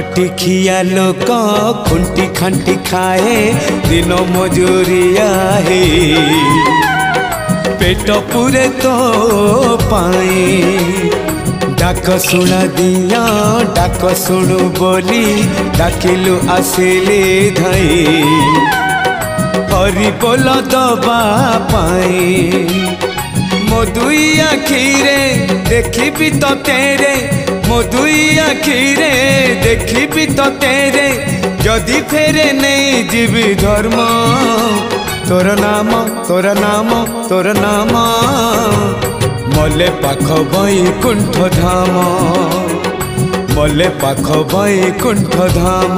खटिखिया लोक खुंटी खांटी खाए दिन मजूरिया है पेट पूरे तो पाए डाक शुणा दिया डाक शुणु बोली डाकिलु आसिले धाई हरि बोल दबा पाए मो दुई आखिरे देखी तो तेरे मो दुई आखिरे देखी तो तेरे जदि फेरे नहीं जीवी धर्म तोर नाम तोर नाम तोर नाम मले पाख बैकुंठ धाम मले पाख बैकुंठ धाम।